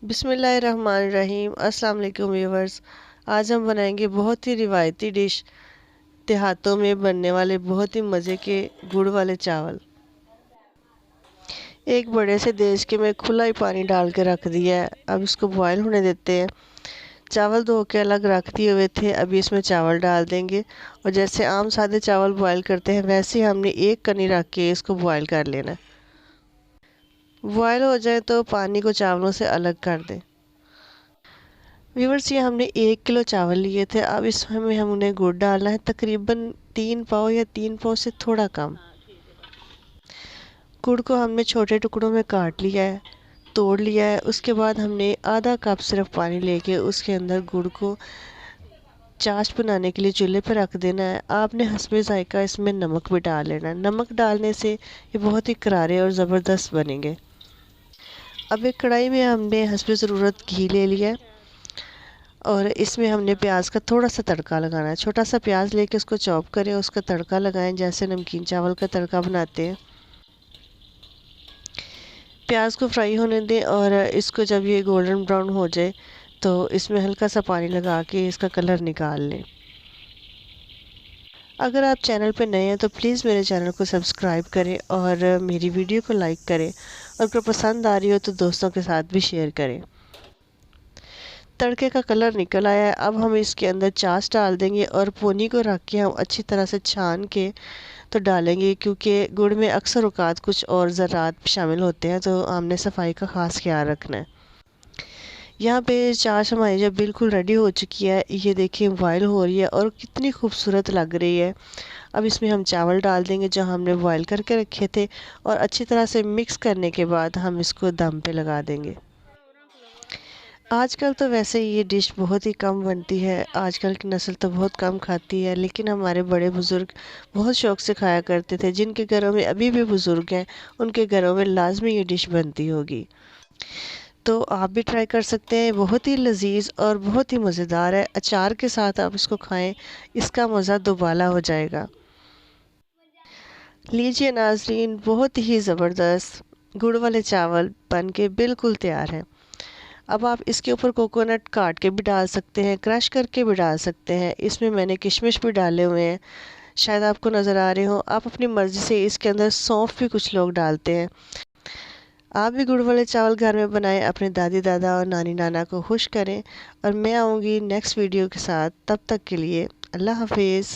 बिस्मिल्लाहिर्रहमानिर्रहीम। अस्सलाम वालेकुम व्यूवर्स। आज हम बनाएंगे बहुत ही रिवायती डिश, देहातों में बनने वाले बहुत ही मज़े के गुड़ वाले चावल। एक बड़े से देश के में खुला ही पानी डाल के रख दिया है। अब इसको बॉयल होने देते हैं। चावल धो के अलग रख दिए हुए थे, अभी इसमें चावल डाल देंगे और जैसे आम सादे चावल बॉयल करते हैं वैसे ही हमने एक कनी रख के इसको बॉयल कर लेना है। बॉयल हो जाए तो पानी को चावलों से अलग कर दें। व्यूवर्स, ये हमने 1 किलो चावल लिए थे। अब इसमें हम उन्हें गुड़ डालना है, तकरीबन 3 पाव या 3 पाव से थोड़ा कम। गुड़ को हमने छोटे टुकड़ों में काट लिया है, तोड़ लिया है। उसके बाद हमने आधा कप सिर्फ पानी लेके उसके अंदर गुड़ को चाश बनाने के लिए चूल्हे पर रख देना है। आपने हस्बे जायका इसमें नमक भी डाल लेना है। नमक डालने से ये बहुत ही करारे और ज़बरदस्त बनेंगे। अब एक कढ़ाई में हमने हस्बे ज़रूरत घी ले लिया है और इसमें हमने प्याज का थोड़ा सा तड़का लगाना है। छोटा सा प्याज लेके उसको चॉप करें, उसका तड़का लगाएं जैसे नमकीन चावल का तड़का बनाते हैं। प्याज को फ्राई होने दें और इसको जब ये गोल्डन ब्राउन हो जाए तो इसमें हल्का सा पानी लगा के इसका कलर निकाल लें। अगर आप चैनल पर नए हैं तो प्लीज़ मेरे चैनल को सब्सक्राइब करें और मेरी वीडियो को लाइक करें, और अगर पसंद आ रही हो तो दोस्तों के साथ भी शेयर करें। तड़के का कलर निकल आया है। अब हम इसके अंदर चाश डाल देंगे और पोनी को रख के हम अच्छी तरह से छान के तो डालेंगे, क्योंकि गुड़ में अक्सर औकात कुछ और ज़रात शामिल होते हैं, तो हमने सफाई का ख़ास ख्याल रखना है। यहाँ पे चाश हमारी जब बिल्कुल रेडी हो चुकी है, ये देखिए बॉयल हो रही है और कितनी खूबसूरत लग रही है। अब इसमें हम चावल डाल देंगे जो हमने बॉयल करके रखे थे और अच्छी तरह से मिक्स करने के बाद हम इसको दम पे लगा देंगे। आजकल तो वैसे ये डिश बहुत ही कम बनती है, आजकल की नस्ल तो बहुत कम खाती है, लेकिन हमारे बड़े बुज़ुर्ग बहुत शौक़ से खाया करते थे। जिनके घरों में अभी भी बुज़ुर्ग हैं उनके घरों में लाजमी ये डिश बनती होगी। तो आप भी ट्राई कर सकते हैं। बहुत ही लजीज और बहुत ही मज़ेदार है। अचार के साथ आप इसको खाएं, इसका मज़ा दोबाला हो जाएगा। लीजिए नाजरीन, बहुत ही ज़बरदस्त गुड़ वाले चावल बन के बिल्कुल तैयार हैं। अब आप इसके ऊपर कोकोनट काट के भी डाल सकते हैं, क्रश करके भी डाल सकते हैं। इसमें मैंने किशमिश भी डाले हुए हैं, शायद आपको नज़र आ रहे हो। आप अपनी मर्ज़ी से इसके अंदर सौंफ भी कुछ लोग डालते हैं। आप भी गुड़ वाले चावल घर में बनाएं, अपने दादी दादा और नानी नाना को खुश करें। और मैं आऊँगी नेक्स्ट वीडियो के साथ, तब तक के लिए अल्लाह हाफिज़।